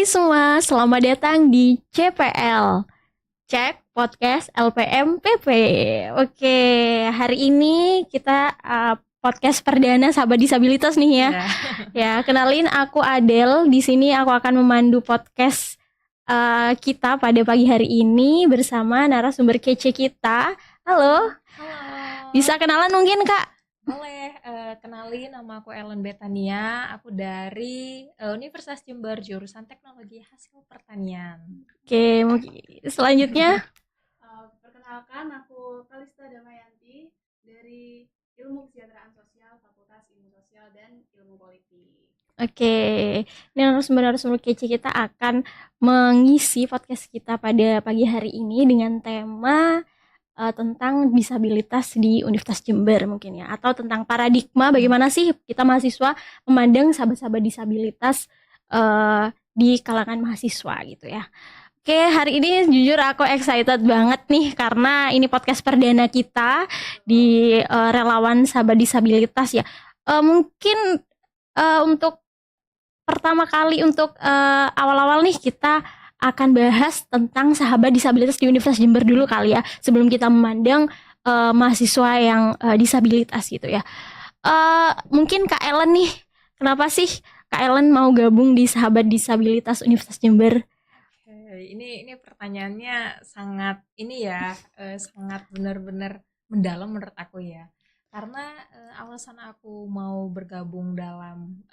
Hai semua, selamat datang di CPL, Cek Podcast LPM PP. Oke, hari ini kita podcast perdana sahabat disabilitas nih ya. Ya, kenalin aku Adel. Di sini aku akan memandu podcast kita pada pagi hari ini bersama narasumber kece kita. Halo, Halo, bisa kenalan mungkin Kak? boleh kenalin nama aku Ellen Betania, aku dari Universitas Jember jurusan Teknologi Hasil Pertanian. Oke, mungkin selanjutnya. Perkenalkan, aku Kalista Damayanti dari Ilmu Kesejahteraan Sosial, Fakultas Ilmu Sosial dan Ilmu Politik. Oke, ini narasumber kece kita akan mengisi podcast kita pada pagi hari ini dengan tema tentang disabilitas di Universitas Jember mungkin ya, atau tentang paradigma bagaimana sih kita mahasiswa memandang sahabat-sahabat disabilitas di kalangan mahasiswa gitu ya. Oke, hari ini jujur aku excited banget nih karena ini podcast perdana kita di relawan sahabat disabilitas ya. Mungkin untuk pertama kali untuk awal-awal nih kita akan bahas tentang sahabat disabilitas di Universitas Jember dulu kali ya, sebelum kita memandang mahasiswa yang disabilitas gitu ya. Mungkin Kak Ellen nih, kenapa sih Kak Ellen mau gabung di sahabat disabilitas Universitas Jember? Ini pertanyaannya sangat sangat benar-benar mendalam menurut aku ya. Karena alasan aku mau bergabung dalam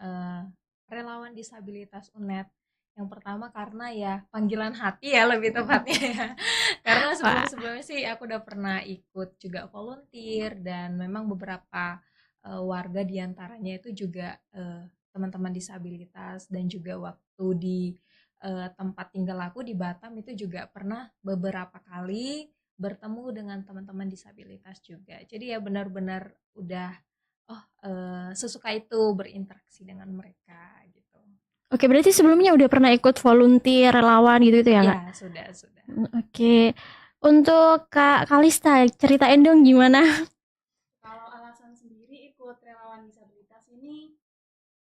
relawan disabilitas UNED, yang pertama karena ya panggilan hati ya lebih tepatnya ya. Karena sebelum-sebelumnya sih aku udah pernah ikut juga volunteer, dan memang beberapa warga diantaranya itu juga teman-teman disabilitas, dan juga waktu di tempat tinggal aku di Batam itu juga pernah beberapa kali bertemu dengan teman-teman disabilitas juga. Jadi ya benar-benar udah sesuka itu berinteraksi dengan mereka gitu. Oke, berarti sebelumnya udah pernah ikut volunteer relawan gitu ya Kak? Ya, sudah. Oke, untuk Kak Kalista ceritain dong gimana. Kalau alasan sendiri ikut relawan disabilitas ini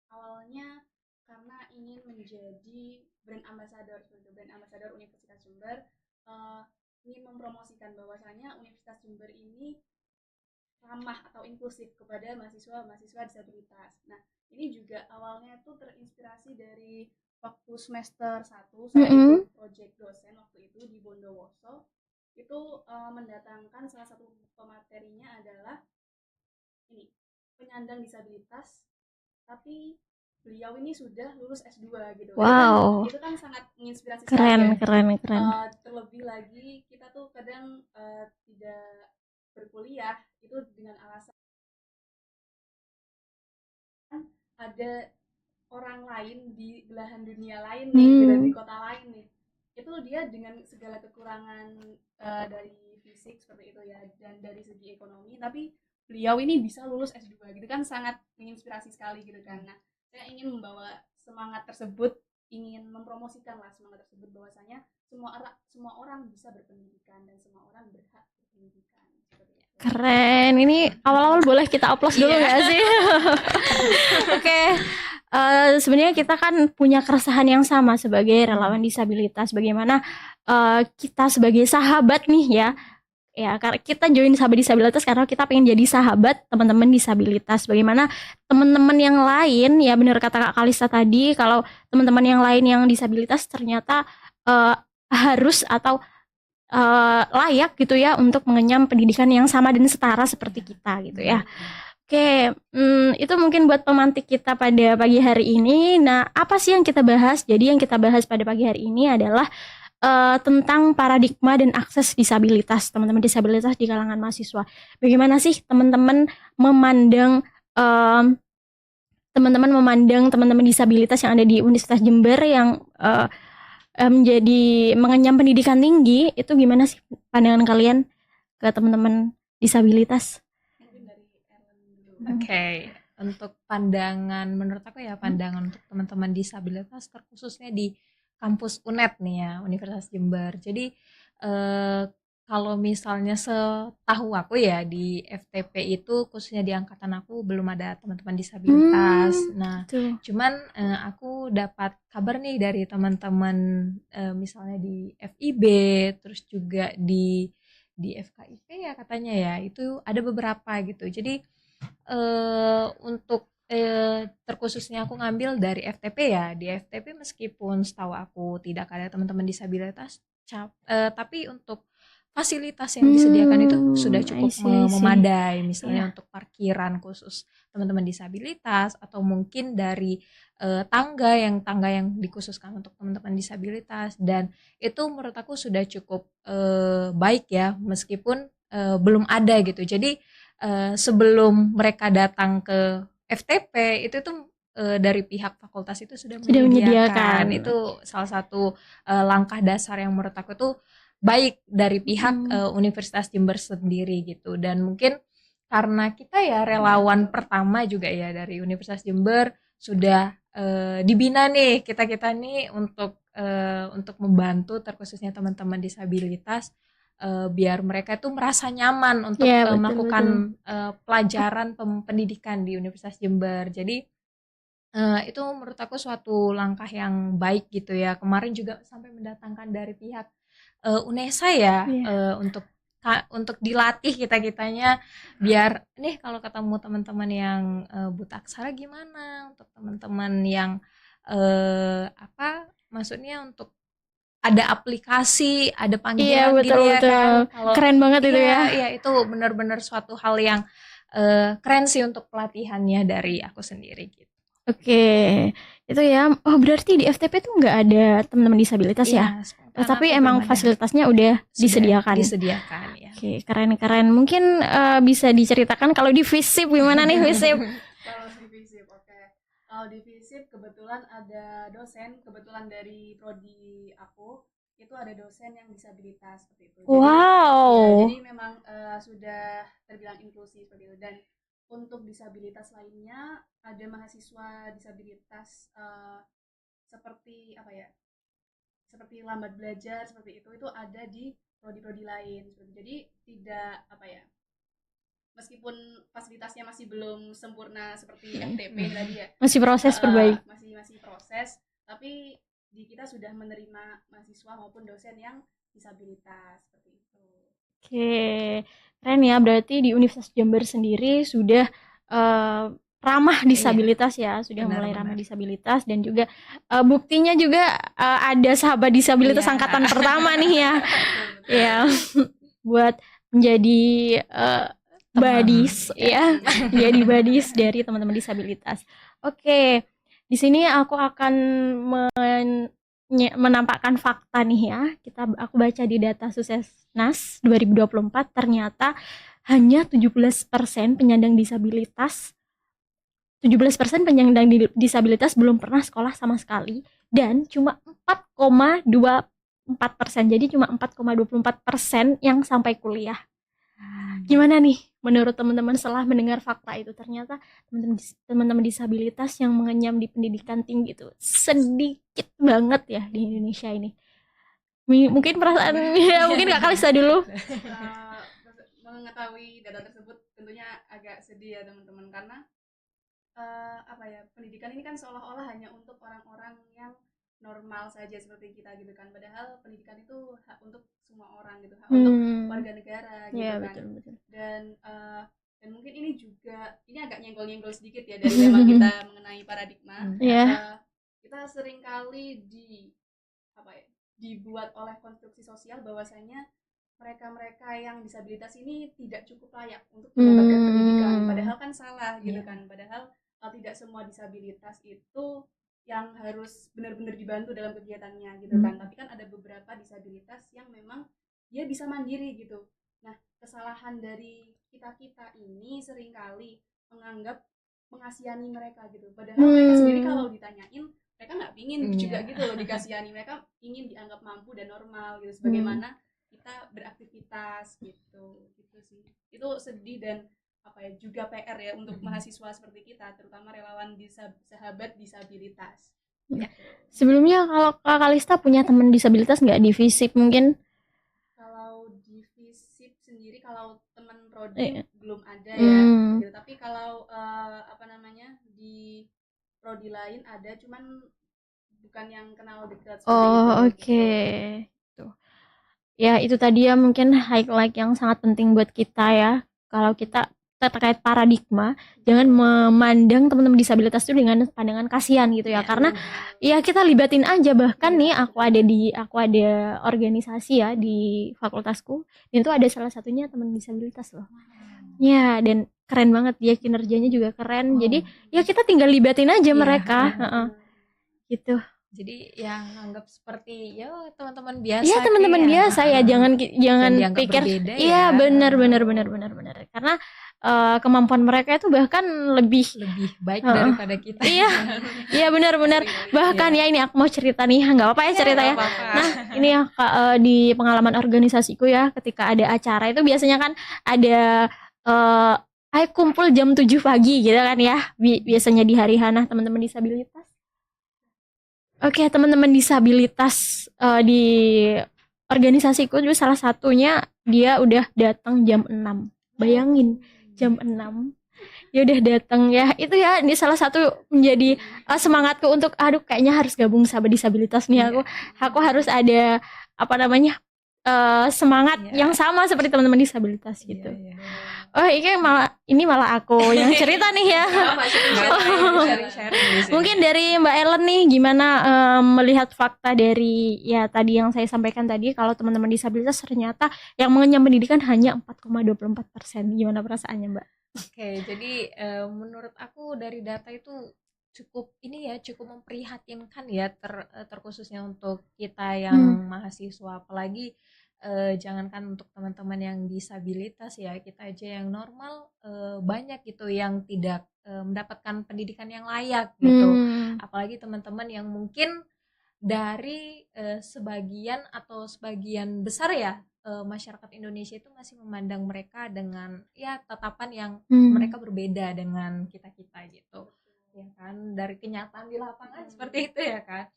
awalnya karena ingin menjadi brand ambassador Universitas Jember, ingin mempromosikan bahwasanya Universitas Jember ini ramah atau inklusif kepada mahasiswa disabilitas. Nah, ini juga awalnya tuh terinspirasi dari waktu semester 1 saya ikut project dosen waktu itu di Bondowoso. Itu mendatangkan salah satu pematerinya adalah ini, penyandang disabilitas, tapi beliau ini sudah lulus S2 gitu. Wow. Itu kan sangat menginspirasi Keren. terlebih lagi kita tuh kadang tidak berkuliah itu dengan alasan ada orang lain di belahan dunia lain nih, gitu, di kota lain nih, itu dia dengan segala kekurangan dari fisik seperti itu ya, dan dari segi ekonomi, tapi beliau ini bisa lulus S2 gitu kan, sangat menginspirasi sekali gitu kan. Nah, saya ingin membawa semangat tersebut, ingin mempromosikan lah semangat tersebut, bahwasanya semua orang bisa berpendidikan dan semua orang berhak berpendidikan. Keren. Ini awal-awal boleh kita aplaus dulu nggak sih? Oke. Sebenarnya kita kan punya keresahan yang sama sebagai relawan disabilitas. Bagaimana kita sebagai sahabat nih ya, karena kita join sahabat disabilitas karena kita pengen jadi sahabat teman-teman disabilitas. Bagaimana teman-teman yang lain, ya benar kata Kak Kalista tadi, kalau teman-teman yang lain yang disabilitas ternyata harus atau layak gitu ya untuk mengenyam pendidikan yang sama dan setara seperti kita gitu ya. Oke, itu mungkin buat pemantik kita pada pagi hari ini. Nah, apa sih yang kita bahas? Jadi yang kita bahas pada pagi hari ini adalah tentang paradigma dan akses disabilitas, teman-teman disabilitas di kalangan mahasiswa. Bagaimana sih teman-teman memandang teman-teman disabilitas yang ada di Universitas Jember yang menjadi mengenyam pendidikan tinggi, itu gimana sih pandangan kalian ke teman-teman disabilitas? Oke, untuk pandangan menurut aku ya, pandangan untuk teman-teman disabilitas terkhususnya di kampus UNED nih ya, Universitas Jember. Jadi kalau misalnya setahu aku ya di FTP itu khususnya di angkatan aku belum ada teman-teman disabilitas. Nah, Gitu. cuman aku dapat kabar nih dari teman-teman misalnya di FIB, terus juga di FKIP ya katanya ya, itu ada beberapa gitu. Jadi untuk terkhususnya aku ngambil dari FTP ya. Di FTP meskipun setahu aku tidak ada teman-teman disabilitas, tapi untuk fasilitas yang disediakan itu sudah I cukup see, I see. memadai. Misalnya Iya. untuk parkiran khusus teman-teman disabilitas atau mungkin dari tangga yang dikhususkan untuk teman-teman disabilitas, dan itu menurut aku sudah cukup baik ya meskipun belum ada gitu. Jadi sebelum mereka datang ke FTP itu tuh dari pihak fakultas itu sudah Sudah menyediakan. menyediakan. Itu salah satu langkah dasar yang menurut aku tuh baik dari pihak Universitas Jember sendiri gitu. Dan mungkin karena kita ya relawan pertama juga ya dari Universitas Jember, sudah dibina nih kita-kita nih untuk membantu terkhususnya teman-teman disabilitas, biar mereka itu merasa nyaman untuk Ya, betul, melakukan betul. pelajaran pendidikan di Universitas Jember. Jadi itu menurut aku suatu langkah yang baik gitu ya. Kemarin juga sampai mendatangkan dari pihak UNESA ya, Iya. untuk dilatih kita-kitanya, biar nih kalau ketemu teman-teman yang buta aksara gimana, untuk teman-teman yang apa maksudnya, untuk ada aplikasi, ada Iya, panggilan betul, gitu ya betul. kan. Kalau Keren banget itu ya. iya, iya itu benar-benar suatu hal yang keren sih untuk pelatihannya dari aku sendiri gitu. Oke, itu ya. Oh, berarti di FTP tuh nggak ada teman-teman disabilitas Iya, ya? sepengetahuan Tapi aku belum emang ada. fasilitasnya udah Sudah disediakan. disediakan ya. Oke, keren-keren. Mungkin bisa diceritakan kalau di FISIP gimana nih FISIP? Kalau di FISIP, oke. Kalau di FISIP kebetulan ada dosen, kebetulan dari prodi aku itu ada dosen yang disabilitas seperti itu. Jadi ya, Wow. jadi memang sudah terbilang inklusif seperti itu. Dan untuk disabilitas lainnya ada mahasiswa disabilitas seperti apa ya? Seperti lambat belajar seperti itu ada di prodi-prodi lain. Jadi tidak apa ya? Meskipun fasilitasnya masih belum sempurna seperti FTP tadi ya, Masih proses perbaik. masih proses, tapi di kita sudah menerima mahasiswa maupun dosen yang disabilitas seperti itu. Oke, keren ya. Berarti di Universitas Jember sendiri sudah ramah Iya, disabilitas ya, sudah mulai ramah benar-benar. disabilitas, dan juga buktinya juga ada sahabat disabilitas Iya. angkatan pertama nih ya. Betul, betul. Ya, buat menjadi Teman. buddies ya, jadi buddies dari teman-teman disabilitas. Oke, di sini aku akan menampakkan fakta nih ya. Aku baca di data Suksesnas 2024, ternyata hanya 17% penyandang disabilitas 17% penyandang disabilitas belum pernah sekolah sama sekali, dan cuma 4,24%. Jadi cuma 4,24% yang sampai kuliah. Gimana nih menurut teman-teman setelah mendengar fakta itu? Ternyata teman-teman disabilitas yang mengenyam di pendidikan tinggi itu sedikit banget ya di Indonesia ini. Mungkin perasaan ya, mungkin Kak Kalista dulu. Mengetahui data tersebut tentunya agak sedih ya teman-teman, karena apa ya, pendidikan ini kan seolah-olah hanya untuk orang-orang yang normal saja seperti kita gitu kan, padahal pendidikan itu hak untuk semua orang gitu, hak untuk warga negara gitu Ya, kan. betul, betul. Dan mungkin ini juga, ini agak nyenggol-nyenggol sedikit ya dari tema kita mengenai paradigma. Kita sering kali dibuat oleh konstruksi sosial bahwasanya mereka-mereka yang disabilitas ini tidak cukup layak untuk mendapatkan pendidikan, padahal kan salah gitu kan. Padahal tidak semua disabilitas itu yang harus benar-benar dibantu dalam kegiatannya gitu kan, tapi kan ada beberapa disabilitas yang memang dia bisa mandiri gitu. Nah, kesalahan dari kita-kita ini seringkali menganggap mengasihani mereka gitu, padahal mereka sendiri kalau ditanyain mereka nggak pingin juga gitu loh dikasihani, mereka ingin dianggap mampu dan normal gitu sebagaimana kita beraktivitas gitu sih. Itu sedih dan apa ya, juga PR ya untuk mahasiswa seperti kita, terutama relawan sahabat disabilitas. Ya. Sebelumnya kalau Kak Kalista punya teman disabilitas nggak di FISIP mungkin? Kalau di sendiri kalau teman prodi Iya. belum ada ya Hmm. gitu. Tapi kalau apa namanya di prodi lain ada, cuman bukan yang kenal dekat seperti itu Oh, oke. gitu. Tuh. Ya, itu tadi ya mungkin highlight yang sangat penting buat kita ya. Kalau kita terkait paradigma, jangan memandang teman-teman disabilitas itu dengan pandangan kasihan gitu ya. Iya, Karena benar. ya kita libatin aja, bahkan Iya, nih aku ada organisasi ya di fakultasku, dan itu ada salah satunya teman disabilitas loh. Ya, dan keren banget dia, kinerjanya juga keren. Jadi ya kita tinggal libatin aja Iya. mereka, heeh, gitu. Jadi yang anggap seperti ya teman-teman Iya, biasa teman-teman kayak biasa ya, jangan dan jangan dianggap pikir. berbeda Iya, ya. benar benar benar benar benar. Karena kemampuan mereka itu bahkan lebih, Lebih baik heeh. daripada kita. Iya, iya benar-benar. Bahkan Iya. ya ini aku mau cerita nih, nggak apa-apa ya Iya, cerita nggak ya. apa-apa. Nah, ini ya Kak, di pengalaman organisasiku ya, ketika ada acara itu biasanya kan ada eh ayo kumpul jam 7 pagi gitu kan ya. Biasanya di hari Hana teman-teman disabilitas. Oke, teman-teman disabilitas di organisasiku juga salah satunya dia udah datang jam 6. Bayangin, jam 6 dia udah datang ya. Itu ya ini salah satu menjadi semangatku untuk aduh kayaknya harus gabung sama disabilitas nih aku. Aku harus ada apa namanya? Semangat Iya. yang sama seperti teman-teman disabilitas gitu. Iya, iya. Oh, ini malah aku yang cerita nih ya. Sharing-sharing di sini. Mungkin dari Mbak Ellen nih gimana melihat fakta dari ya tadi yang saya sampaikan tadi, kalau teman-teman disabilitas ternyata yang mengenyam pendidikan hanya 4,24%. Gimana perasaannya, Mbak? Oke, jadi menurut aku dari data itu cukup ini ya, cukup memprihatinkan ya, terkhususnya untuk kita yang mahasiswa, apalagi jangankan untuk teman-teman yang disabilitas ya, kita aja yang normal banyak gitu yang tidak mendapatkan pendidikan yang layak gitu. Apalagi teman-teman yang mungkin dari sebagian atau sebagian besar ya masyarakat Indonesia itu masih memandang mereka dengan ya tatapan yang mereka berbeda dengan kita-kita gitu. Ya kan, dari kenyataan di lapangan seperti itu ya kan.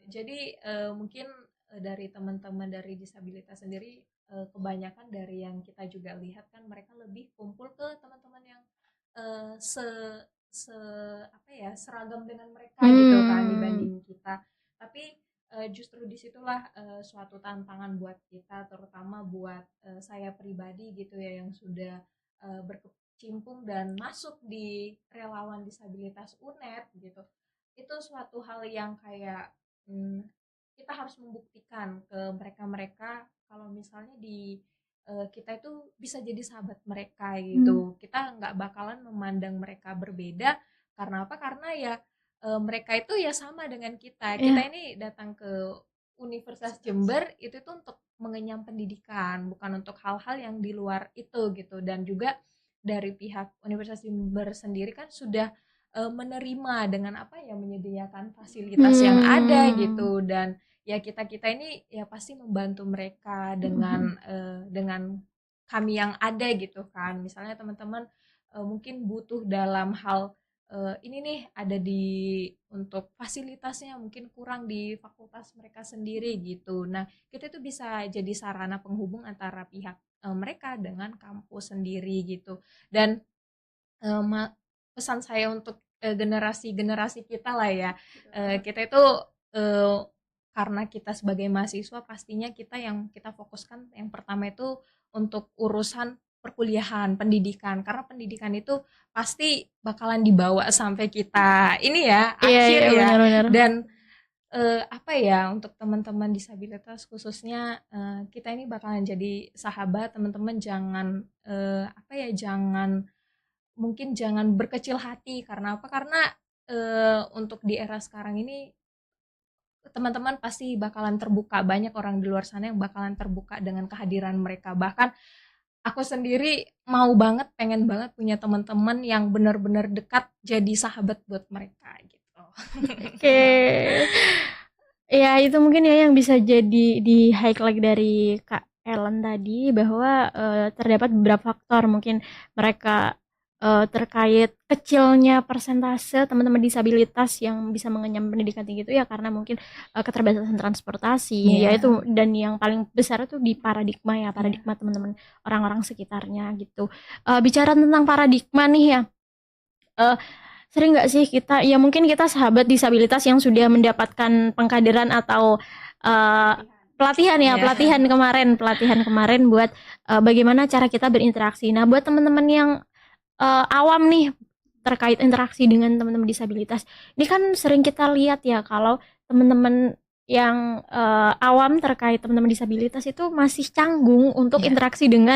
Jadi mungkin dari teman-teman dari disabilitas sendiri kebanyakan dari yang kita juga lihat kan mereka lebih kumpul ke teman-teman yang eh, se se apa ya seragam dengan mereka gitu kan dibanding kita. Tapi justru disitulah suatu tantangan buat kita, terutama buat saya pribadi gitu ya yang sudah berkecimpung dan masuk di relawan disabilitas UNED gitu. Itu suatu hal yang kayak kita harus membuktikan ke mereka-mereka kalau misalnya di kita itu bisa jadi sahabat mereka gitu. Kita nggak bakalan memandang mereka berbeda karena apa? Karena ya mereka itu ya sama dengan kita. Kita ini datang ke Universitas Jember itu tuh untuk mengenyam pendidikan, bukan untuk hal-hal yang di luar itu gitu. Dan juga dari pihak Universitas Jember sendiri kan sudah menerima dengan apa ya menyediakan fasilitas yang ada gitu dan ya kita ini ya pasti membantu mereka dengan kami yang ada gitu kan. Misalnya teman-teman mungkin butuh dalam hal ini nih ada di untuk fasilitasnya mungkin kurang di fakultas mereka sendiri gitu. Nah, kita itu bisa jadi sarana penghubung antara pihak mereka dengan kampus sendiri gitu. Dan pesan saya untuk generasi-generasi kita lah ya, kita itu karena kita sebagai mahasiswa pastinya kita yang kita fokuskan yang pertama itu untuk urusan perkuliahan, pendidikan, karena pendidikan itu pasti bakalan dibawa sampai kita ini ya akhir ya. benar-benar. Dan apa ya untuk teman-teman disabilitas khususnya kita ini bakalan jadi sahabat teman-teman, jangan apa ya mungkin jangan berkecil hati. Karena apa? Karena untuk di era sekarang ini teman-teman pasti bakalan terbuka, banyak orang di luar sana yang bakalan terbuka dengan kehadiran mereka. Bahkan aku sendiri mau banget, pengen banget punya teman-teman yang benar-benar dekat jadi sahabat buat mereka gitu. Oke. Ya, itu mungkin ya yang bisa jadi di highlight dari Kak Ellen tadi, bahwa terdapat beberapa faktor mungkin mereka terkait kecilnya persentase teman-teman disabilitas yang bisa mengenyam pendidikan tinggi itu ya karena mungkin keterbatasan transportasi, Iya. yaitu dan yang paling besar itu di paradigma ya, Iya. paradigma teman-teman orang-orang sekitarnya gitu. Bicara tentang paradigma nih ya, eh, sering nggak sih kita, ya mungkin kita sahabat disabilitas yang sudah mendapatkan pengkaderan atau eh, pelatihan ya, Iya. pelatihan kemarin buat bagaimana cara kita berinteraksi. Nah, buat teman-teman yang awam nih terkait interaksi dengan teman-teman disabilitas. Ini kan sering kita lihat ya kalau teman-teman yang awam terkait teman-teman disabilitas itu masih canggung untuk Iya. interaksi dengan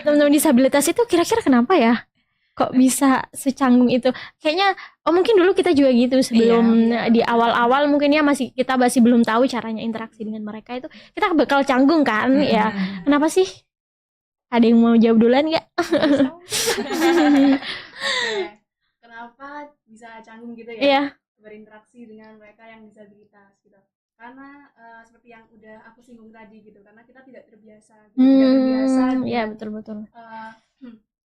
teman-teman disabilitas itu, kira-kira kenapa ya? Kok bisa secanggung itu? Kayaknya mungkin dulu kita juga gitu sebelum Iya, di benar. awal-awal mungkin ya kita masih belum tahu caranya interaksi dengan mereka itu, kita bakal canggung kan ya. Kenapa sih? Ada yang mau jawab duluan nggak? Oke, kenapa bisa canggung gitu ya Iya. berinteraksi dengan mereka yang disabilitas gitu? Karena seperti yang udah aku singgung tadi gitu, karena kita tidak terbiasa, gitu. Tidak terbiasa Ya dengan betul-betul.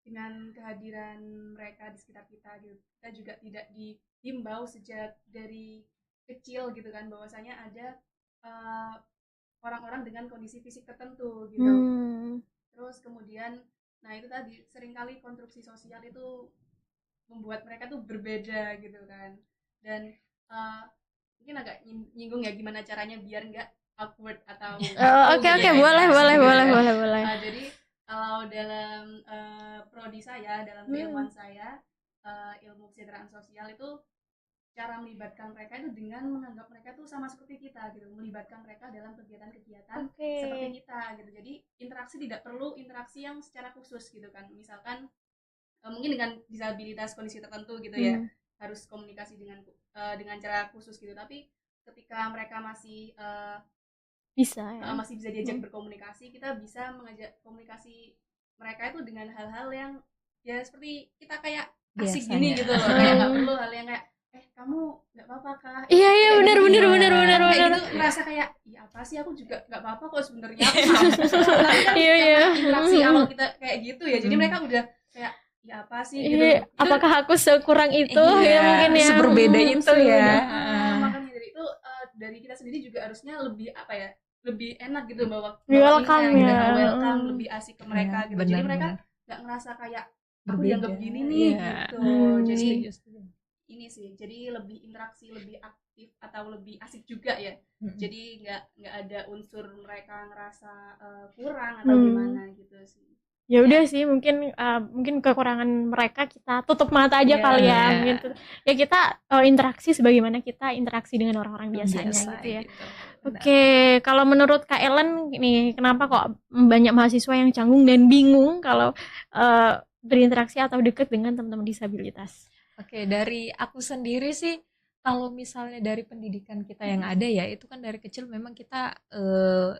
dengan kehadiran mereka di sekitar kita gitu. Kita juga tidak dihimbau sejak dari kecil gitu kan, bahwasanya ada orang-orang dengan kondisi fisik tertentu gitu. Terus kemudian, nah itu tadi seringkali konstruksi sosial itu membuat mereka tuh berbeda gitu kan. Dan mungkin agak nyinggung ya gimana caranya biar nggak awkward atau Oke, gitu ya. boleh. Jadi kalau dalam prodi saya, dalam keilmuan saya, ilmu kesejahteraan sosial itu cara melibatkan mereka itu dengan menganggap mereka tuh sama seperti kita gitu, melibatkan mereka dalam kegiatan-kegiatan seperti kita gitu. Jadi interaksi tidak perlu interaksi yang secara khusus gitu kan, misalkan mungkin dengan disabilitas kondisi tertentu gitu ya, harus komunikasi dengan cara khusus gitu, tapi ketika mereka masih bisa ya. masih bisa diajak berkomunikasi, kita bisa mengajak komunikasi mereka itu dengan hal-hal yang ya seperti kita kayak asik Biasanya. gini gitu loh, kayak nggak perlu hal yang kayak kamu nggak apa-apa kah? Iya benar. Kayak gitu ngerasa kayak ya apa sih, aku juga nggak apa-apa kok sebenarnya. Iya. Interaksi awal kita kayak gitu ya, jadi mereka udah kayak ya apa sih gitu. Apakah aku sekurang itu ya mungkin ya? Seberbeda itu ya. Makanya dari itu dari kita sendiri juga harusnya lebih apa ya, lebih enak gitu bawa welcome gitu, ya. welcome, lebih asik ke mereka gitu. Jadi mereka nggak ngerasa kayak aku dianggap gini nih gitu. Jadi ini sih, jadi lebih interaksi, lebih aktif atau lebih asik juga ya. Jadi nggak ada unsur mereka ngerasa kurang atau gimana gitu sih. Ya udah sih, mungkin kekurangan mereka kita tutup mata aja kali ya. Mungkin ya kita interaksi sebagaimana kita interaksi dengan orang-orang biasanya gitu ya. Oke, kalau menurut Kak Ellen nih, kenapa kok banyak mahasiswa yang canggung dan bingung kalau berinteraksi atau dekat dengan teman-teman disabilitas? Oke, dari aku sendiri sih, kalau misalnya dari pendidikan kita yang ada ya, itu kan dari kecil memang kita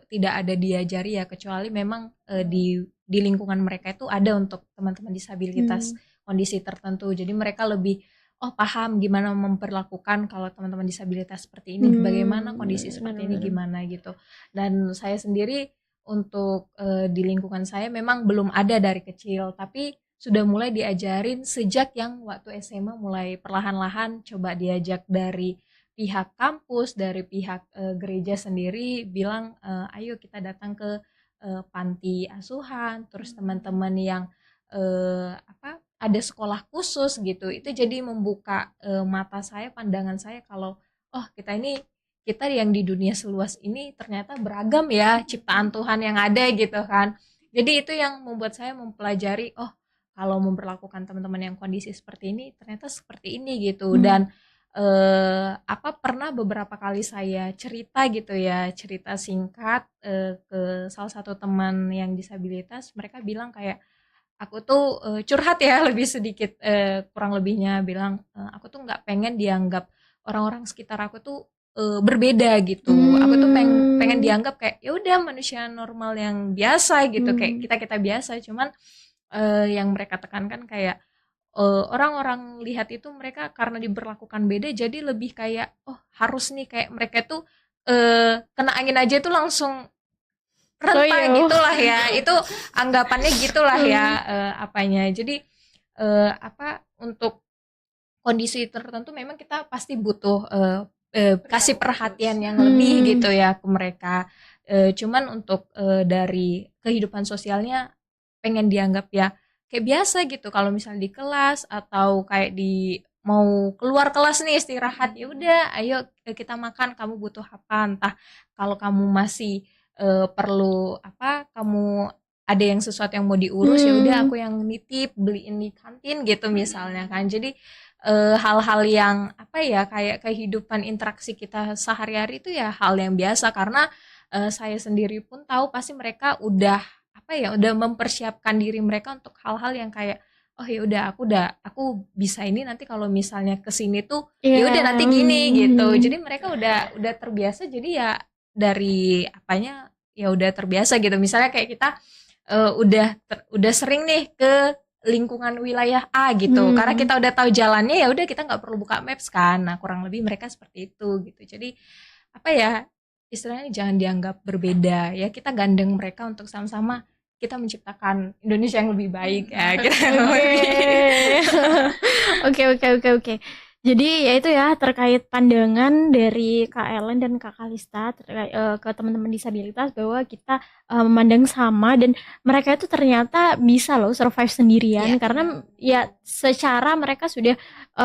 tidak ada diajari ya, kecuali memang di lingkungan mereka itu ada untuk teman-teman disabilitas kondisi tertentu. Jadi mereka lebih paham gimana memperlakukan kalau teman-teman disabilitas seperti ini, bagaimana kondisi seperti ini gimana gitu. Dan saya sendiri untuk di lingkungan saya memang belum ada dari kecil, tapi sudah mulai diajarin sejak yang waktu SMA, mulai perlahan-lahan coba diajak dari pihak kampus, dari pihak gereja sendiri bilang ayo kita datang ke panti asuhan, terus teman-teman yang ada sekolah khusus gitu. Itu jadi membuka mata saya, pandangan saya kalau kita yang di dunia seluas ini ternyata beragam ya ciptaan Tuhan yang ada gitu kan. Jadi itu yang membuat saya mempelajari kalau memperlakukan teman-teman yang kondisi seperti ini ternyata seperti ini gitu. Dan pernah beberapa kali saya cerita gitu ya, cerita singkat ke salah satu teman yang disabilitas, mereka bilang kayak aku tuh curhat ya lebih sedikit, kurang lebihnya bilang aku tuh nggak pengen dianggap orang-orang sekitar aku tuh berbeda gitu. Aku tuh pengen dianggap kayak ya udah manusia normal yang biasa gitu, kayak kita biasa. Cuman yang mereka tekankan kayak orang-orang lihat itu mereka karena diberlakukan beda, jadi lebih kayak harus nih kayak mereka tuh kena angin aja tuh langsung rentah gitulah ya. Itu anggapannya gitulah ya apanya. Jadi untuk kondisi tertentu memang kita pasti butuh kasih perhatian yang lebih gitu ya ke mereka. Cuman untuk dari kehidupan sosialnya pengen dianggap ya kayak biasa gitu. Kalau misalnya di kelas atau kayak di mau keluar kelas nih istirahat, ya udah ayo kita makan, kamu butuh apa, entah kalau kamu masih perlu kamu ada yang sesuatu yang mau diurus, ya udah aku yang nitip beliin di kantin gitu misalnya kan. Jadi hal-hal yang kayak kehidupan interaksi kita sehari-hari itu ya hal yang biasa, karena saya sendiri pun tahu pasti mereka udah mempersiapkan diri mereka untuk hal-hal yang kayak oh ya udah aku bisa ini nanti kalau misalnya kesini tuh ya udah nanti gini gitu. Jadi mereka udah terbiasa, jadi ya dari apanya ya udah terbiasa gitu. Misalnya kayak kita udah sering nih ke lingkungan wilayah A gitu, karena kita udah tahu jalannya, ya udah kita nggak perlu buka maps kan. Nah kurang lebih mereka seperti itu gitu. Jadi istilahnya jangan dianggap berbeda ya, kita gandeng mereka untuk sama-sama kita menciptakan Indonesia yang lebih baik ya. Oke. Jadi ya itu ya terkait pandangan dari Kak Ellen dan Kak Kalista terkait ke teman-teman disabilitas, bahwa kita memandang sama dan mereka itu ternyata bisa loh survive sendirian karena ya secara mereka sudah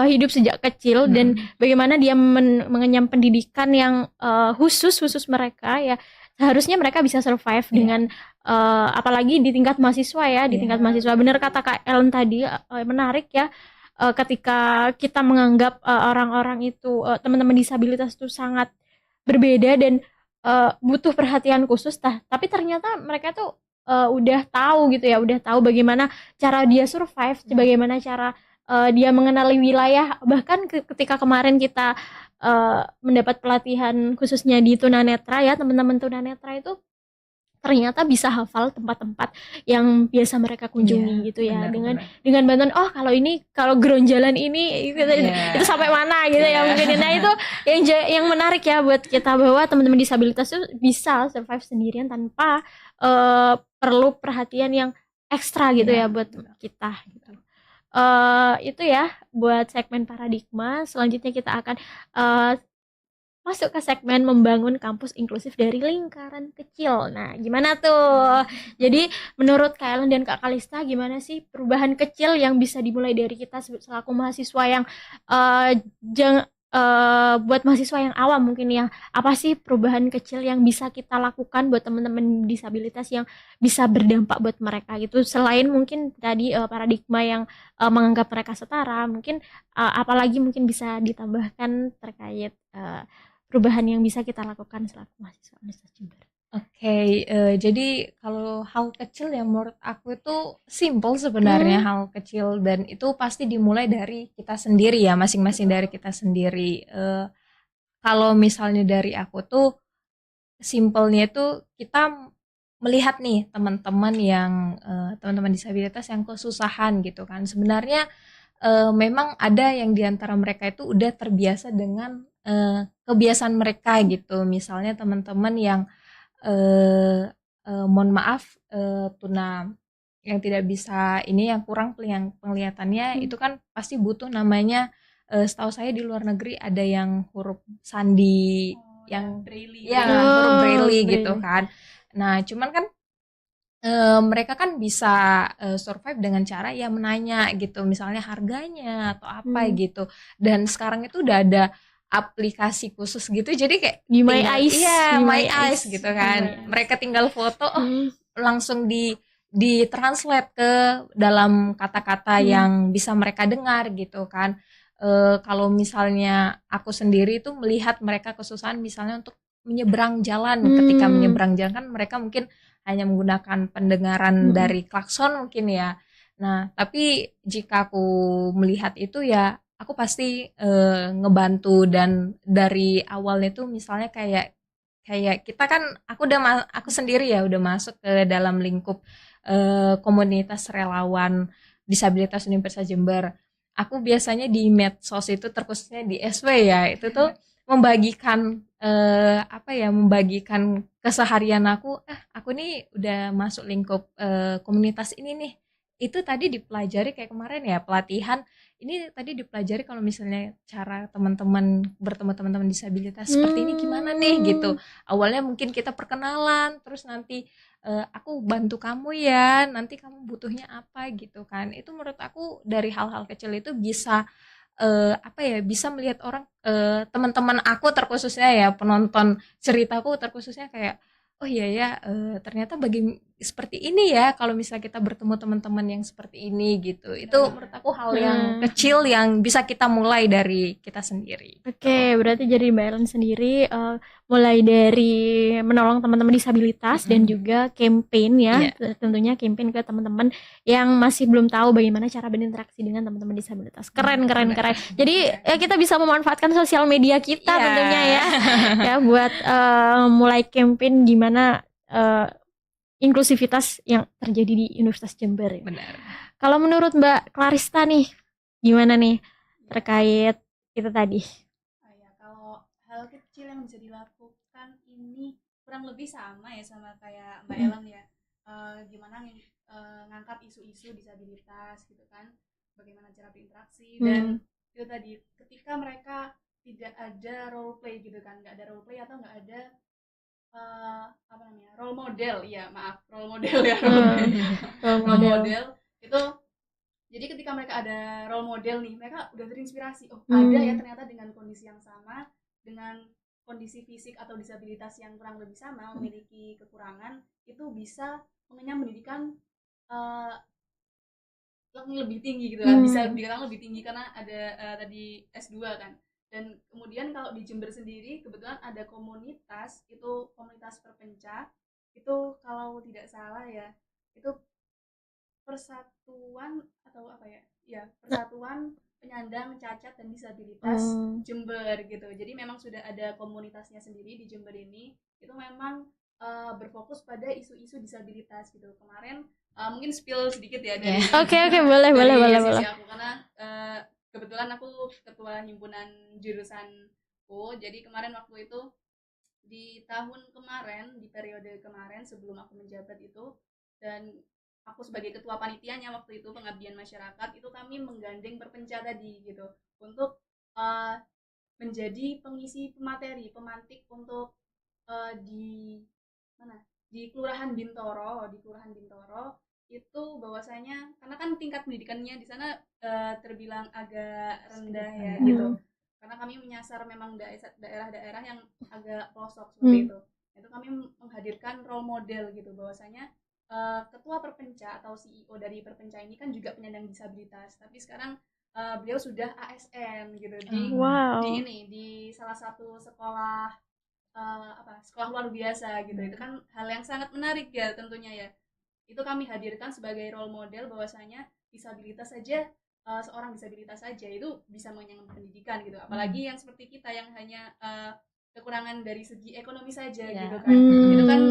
hidup sejak kecil dan bagaimana dia mengenyam pendidikan yang khusus mereka ya, seharusnya mereka bisa survive dengan apalagi di tingkat mahasiswa ya, di tingkat mahasiswa. Benar kata Kak Ellen tadi, menarik ya. Ketika kita menganggap orang-orang itu teman-teman disabilitas itu sangat berbeda dan butuh perhatian khusus, tapi ternyata mereka tuh udah tahu gitu ya, udah tahu bagaimana cara dia survive, bagaimana cara dia mengenali wilayah. Bahkan ketika kemarin kita mendapat pelatihan khususnya di tunanetra ya, teman-teman tunanetra itu ternyata bisa hafal tempat-tempat yang biasa mereka kunjungi gitu ya, dengan bantuan kalau ini kalau ground jalan ini itu sampai mana gitu ya mungkin. Nah itu yang menarik ya buat kita, bahwa teman-teman disabilitas itu bisa survive sendirian tanpa perlu perhatian yang ekstra gitu ya buat kita gitu. Itu ya buat segmen paradigma. Selanjutnya kita akan masuk ke segmen membangun kampus inklusif dari lingkaran kecil. Nah, gimana tuh? Jadi, menurut Kak Ellen dan Kak Kalista, gimana sih perubahan kecil yang bisa dimulai dari kita selaku mahasiswa yang buat mahasiswa yang awam mungkin ya, apa sih perubahan kecil yang bisa kita lakukan buat teman-teman disabilitas yang bisa berdampak buat mereka gitu, selain mungkin tadi paradigma yang menganggap mereka setara, mungkin apalagi mungkin bisa ditambahkan terkait perubahan yang bisa kita lakukan selaku mahasiswa Universitas Jember. Oke, jadi kalau hal kecil yang menurut aku itu simple sebenarnya, hal kecil, dan itu pasti dimulai dari kita sendiri ya, masing-masing dari kita sendiri. Kalau misalnya dari aku tuh simpelnya itu kita melihat nih teman-teman teman-teman disabilitas yang kesusahan gitu kan. Sebenarnya memang ada yang diantara mereka itu udah terbiasa dengan kebiasaan mereka gitu. Misalnya teman-teman yang mohon maaf tuna yang tidak bisa ini, yang kurang penglihatannya, itu kan pasti butuh namanya, setahu saya di luar negeri ada yang huruf sandi yang Braille. huruf Braille gitu kan. Nah cuman kan mereka kan bisa survive dengan cara ya menanya gitu, misalnya harganya atau apa gitu. Dan sekarang itu udah ada aplikasi khusus gitu, jadi kayak di My Eyes, My Eyes gitu kan. Mereka tinggal foto, langsung di translate ke dalam kata-kata yang bisa mereka dengar gitu kan. Kalau misalnya aku sendiri itu melihat mereka kesusahan misalnya untuk menyeberang jalan, ketika menyeberang jalan kan mereka mungkin hanya menggunakan pendengaran dari klakson mungkin ya. Nah tapi jika aku melihat itu ya aku pasti ngebantu. Dan dari awalnya tuh misalnya kayak kita kan, aku sendiri ya udah masuk ke dalam lingkup komunitas relawan disabilitas Universitas Jember. Aku biasanya di medsos itu, terkhususnya di SW ya, itu tuh membagikan membagikan keseharian aku nih udah masuk lingkup komunitas ini nih, itu tadi dipelajari kayak kemarin ya pelatihan, ini tadi dipelajari kalau misalnya cara teman-teman bertemu teman-teman disabilitas seperti ini gimana nih gitu. Awalnya mungkin kita perkenalan, terus nanti aku bantu kamu ya, nanti kamu butuhnya apa gitu kan. Itu menurut aku dari hal-hal kecil itu bisa apa ya, bisa melihat orang, teman-teman aku terkhususnya ya, penonton ceritaku terkhususnya kayak, oh iya ya, ternyata seperti ini ya kalau misalnya kita bertemu teman-teman yang seperti ini gitu. Itu menurut aku hal yang kecil yang bisa kita mulai dari kita sendiri. Oke, berarti jadi Mbak Ellen sendiri mulai dari menolong teman-teman disabilitas dan juga campaign ya, tentunya campaign ke teman-teman yang masih belum tahu bagaimana cara berinteraksi dengan teman-teman disabilitas. Keren. Jadi kita bisa memanfaatkan sosial media kita tentunya ya, ya buat mulai campaign gimana inklusivitas yang terjadi di Universitas Jember. Benar. Kalau menurut Mbak Clarista nih, gimana nih terkait itu tadi? Kalau hal kecil yang bisa dilakukan ini kurang lebih sama ya sama kayak Mbak Ellen ya. Gimana ngangkat isu-isu disabilitas gitu kan, bagaimana cara berinteraksi dan itu tadi ketika mereka tidak ada role play gitu kan, nggak ada role play atau nggak ada apa namanya role model ya, maaf role model ya role model itu. Jadi ketika mereka ada role model nih, mereka udah terinspirasi, oh ada ya ternyata dengan kondisi yang sama, dengan kondisi fisik atau disabilitas yang kurang lebih sama, memiliki kekurangan, itu bisa mengenyam pendidikan lebih tinggi gitu kan, bisa dikatakan lebih tinggi karena ada tadi S2 kan. Dan kemudian kalau di Jember sendiri kebetulan ada komunitas, itu komunitas perpencah, itu kalau tidak salah ya, itu persatuan atau apa ya, ya persatuan penyandang cacat dan disabilitas Jember gitu. Jadi memang sudah ada komunitasnya sendiri di Jember ini, itu memang berfokus pada isu-isu disabilitas gitu. Kemarin mungkin spill sedikit ya dari Oke, boleh. sisi aku, karena kebetulan aku ketua himpunan jurusanku. Jadi kemarin waktu itu di tahun kemarin, di periode kemarin sebelum aku menjabat itu, dan aku sebagai ketua panitianya waktu itu pengabdian masyarakat, itu kami menggandeng perpencah tadi gitu untuk menjadi pengisi pemateri pemantik untuk di mana, di Kelurahan Bintoro itu bahwasanya karena kan tingkat pendidikannya di sana terbilang agak rendah ya gitu, karena kami menyasar memang daerah-daerah yang agak pelosok seperti itu kami menghadirkan role model gitu, bahwasanya ketua perpencah atau CEO dari perpencah ini kan juga penyandang disabilitas, tapi sekarang beliau sudah ASN gitu di salah satu sekolah sekolah luar biasa gitu. Itu kan hal yang sangat menarik ya tentunya ya. Itu kami hadirkan sebagai role model bahwasanya disabilitas saja, seorang disabilitas saja itu bisa mengenyam pendidikan gitu, apalagi yang seperti kita yang hanya kekurangan dari segi ekonomi saja gitu kan. Itu kan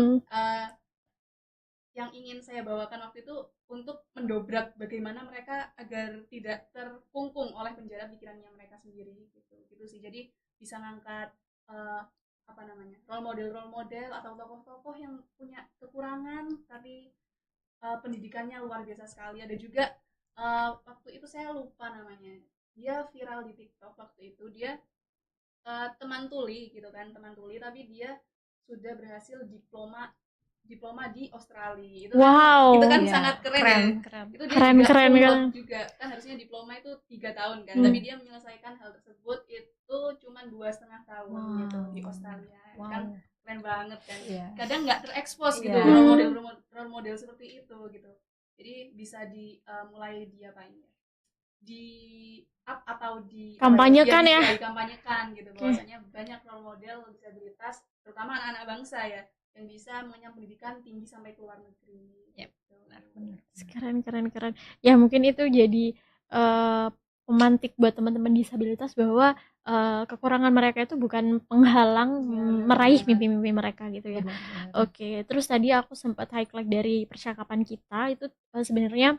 yang ingin saya bawakan waktu itu untuk mendobrak bagaimana mereka agar tidak terkungkung oleh penjara pikirannya mereka sendiri gitu sih. Jadi bisa ngangkat apa namanya role model atau tokoh-tokoh yang punya kekurangan tapi pendidikannya luar biasa sekali. Ada juga waktu itu saya lupa namanya, dia viral di TikTok waktu itu, dia teman tuli gitu kan, teman tuli tapi dia sudah berhasil diploma di Australia. Itu kan sangat keren. Itu dia keren juga kan, harusnya diploma itu 3 tahun kan, tapi dia menyelesaikan hal tersebut itu cuma 2,5 tahun gitu di Australia. Kan keren banget kan. Kadang nggak terekspos gitu role model seperti itu gitu. Jadi bisa mulai di up atau kampanyekan dikampanyekan gitu, bahwasanya banyak role model disabilitas terutama anak-anak bangsa ya yang bisa mengenyam pendidikan tinggi sampai ke luar negeri. Keren. Ya mungkin itu jadi pemantik buat teman-teman disabilitas bahwa kekurangan mereka itu bukan penghalang meraih mimpi-mimpi mereka gitu ya. Oke, terus tadi aku sempat highlight dari percakapan kita itu sebenarnya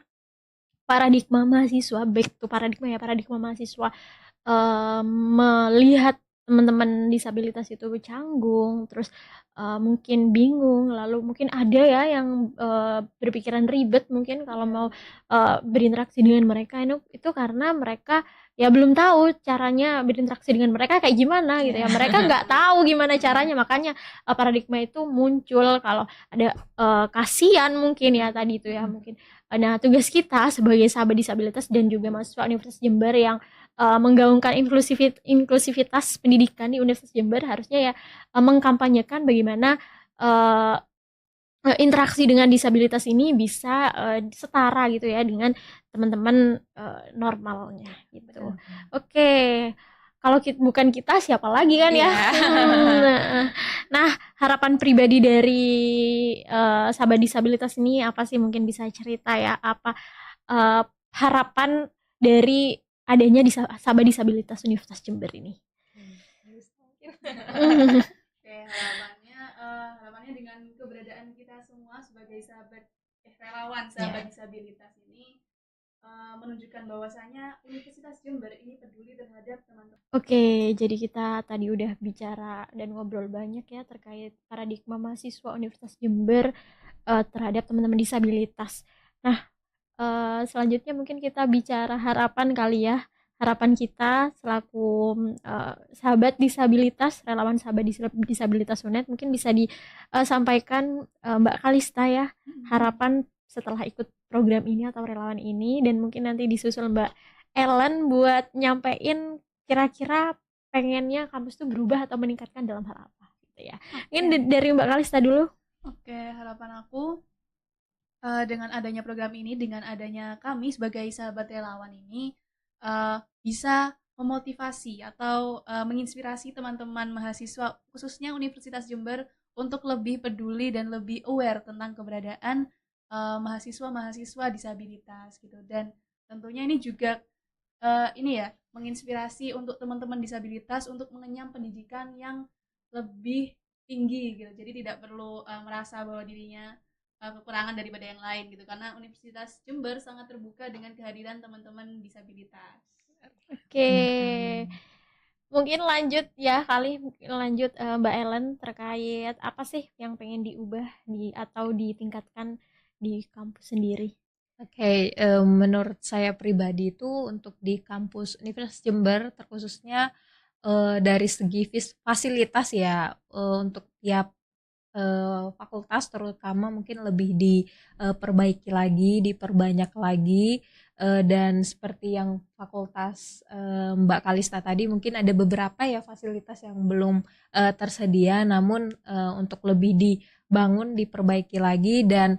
paradigma mahasiswa, back to paradigma mahasiswa melihat teman-teman disabilitas itu canggung, terus mungkin bingung, lalu mungkin ada ya yang berpikiran ribet mungkin kalau mau berinteraksi dengan mereka itu karena mereka ya belum tahu caranya berinteraksi dengan mereka kayak gimana gitu ya. Mereka nggak tahu gimana caranya, makanya paradigma itu muncul kalau ada kasihan mungkin ya tadi itu ya mungkin. Nah, tugas kita sebagai sahabat disabilitas dan juga mahasiswa Universitas Jember yang menggaungkan inklusivitas pendidikan di Universitas Jember harusnya ya mengkampanyekan bagaimana interaksi dengan disabilitas ini bisa setara gitu ya dengan teman-teman normalnya gitu. Oke, kalau bukan kita siapa lagi kan ya? Nah, harapan pribadi dari sahabat disabilitas ini apa sih, mungkin bisa cerita ya, apa harapan dari adanya sahabat disabilitas Universitas Jember ini? Oke, harapannya dengan keberadaan kita semua sebagai relawan sahabat disabilitas ini menunjukkan bahwasanya Universitas Jember ini peduli terhadap teman-teman. Oke, jadi kita tadi udah bicara dan ngobrol banyak ya terkait paradigma mahasiswa Universitas Jember terhadap teman-teman disabilitas. Nah, selanjutnya mungkin kita bicara harapan kali ya. Harapan kita selaku sahabat disabilitas, relawan sahabat disabilitas UNED, mungkin bisa disampaikan Mbak Kalista ya, harapan setelah ikut program ini atau relawan ini, dan mungkin nanti disusul Mbak Ellen buat nyampein kira-kira pengennya kampus tuh berubah atau meningkatkan dalam hal apa gitu ya. Mungkin dari Mbak Kalista dulu. Oke, harapan aku dengan adanya program ini, dengan adanya kami sebagai sahabat relawan ini bisa memotivasi atau menginspirasi teman-teman mahasiswa khususnya Universitas Jember untuk lebih peduli dan lebih aware tentang keberadaan mahasiswa-mahasiswa disabilitas gitu. Dan tentunya ini juga ini ya menginspirasi untuk teman-teman disabilitas untuk mengenyam pendidikan yang lebih tinggi gitu. Jadi tidak perlu merasa bahwa dirinya kekurangan daripada yang lain gitu, karena Universitas Jember sangat terbuka dengan kehadiran teman-teman disabilitas. Oke, mungkin lanjut ya kali lanjut Mbak Ellen terkait apa sih yang pengen diubah atau ditingkatkan di kampus sendiri. Oke, menurut saya pribadi itu untuk di kampus Universitas Jember terkhususnya dari segi fasilitas ya, untuk tiap fakultas terutama mungkin lebih diperbaiki lagi, diperbanyak lagi, dan seperti yang fakultas Mbak Kalista tadi mungkin ada beberapa ya fasilitas yang belum tersedia, namun untuk lebih dibangun, diperbaiki lagi, dan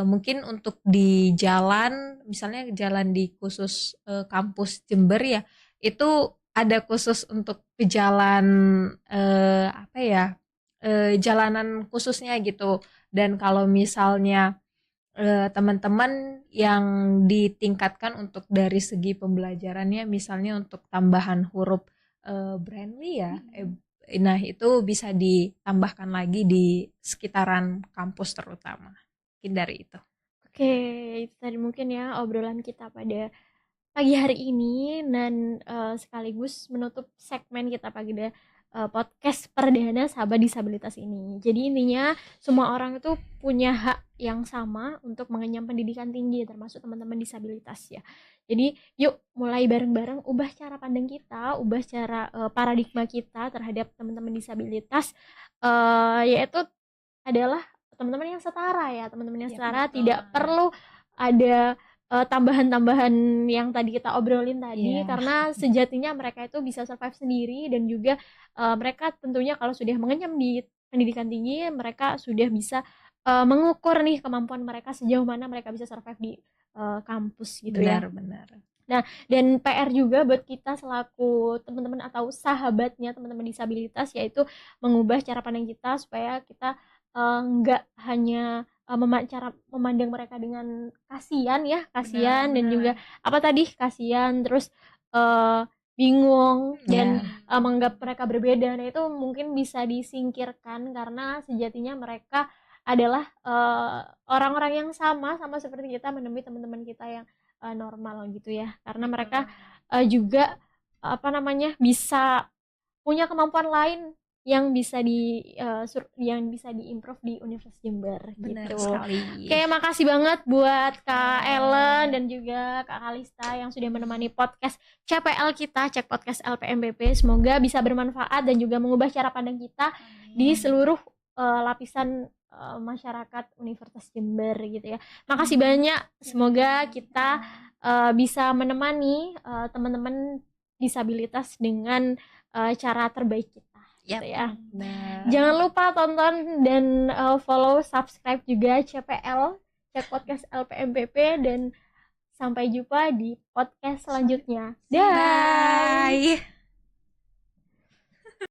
mungkin untuk di jalan, misalnya jalan di khusus kampus Jember ya, itu ada khusus untuk pejalan apa ya, jalanan khususnya gitu. Dan kalau misalnya teman-teman yang ditingkatkan untuk dari segi pembelajarannya, misalnya untuk tambahan huruf Braille ya, nah itu bisa ditambahkan lagi di sekitaran kampus terutama. Mungkin dari itu. Oke, itu tadi mungkin ya obrolan kita pada pagi hari ini, dan sekaligus menutup segmen kita pada podcast perdana sahabat disabilitas ini. Jadi intinya semua orang itu punya hak yang sama untuk mengenyam pendidikan tinggi, termasuk teman-teman disabilitas ya. Jadi yuk mulai bareng-bareng ubah cara pandang kita, ubah cara paradigma kita terhadap teman-teman disabilitas, yaitu adalah teman-teman yang setara ya, teman-teman yang setara, tidak perlu ada tambahan-tambahan yang tadi kita obrolin tadi, karena sejatinya mereka itu bisa survive sendiri, dan juga mereka tentunya kalau sudah mengenyam di pendidikan tinggi, mereka sudah bisa mengukur nih kemampuan mereka sejauh mana mereka bisa survive di kampus gitu ya. Benar. Nah, dan PR juga buat kita selaku teman-teman atau sahabatnya teman-teman disabilitas, yaitu mengubah cara pandang kita supaya kita nggak hanya cara memandang mereka dengan kasihan ya, kasihan dan juga apa tadi, kasihan, terus bingung dan menganggap mereka berbeda. Nah, itu mungkin bisa disingkirkan karena sejatinya mereka adalah orang-orang yang sama seperti kita menemui teman-teman kita yang normal gitu ya, karena mereka juga apa namanya bisa punya kemampuan lain yang bisa yang bisa diimprove di Universitas Jember Benar gitu. sekali. Oke, makasih banget buat Kak Ellen dan juga Kak Kalista yang sudah menemani podcast CPL kita, Cek Podcast LPMPP. Semoga bisa bermanfaat dan juga mengubah cara pandang kita di seluruh lapisan masyarakat Universitas Jember gitu ya. Makasih banyak. Semoga kita bisa menemani teman-teman disabilitas dengan cara terbaik kita. Gitu ya. Nah, Jangan lupa tonton dan follow, subscribe juga CPL, Cek Podcast LPMPP, dan sampai jumpa di podcast selanjutnya. Dah. bye.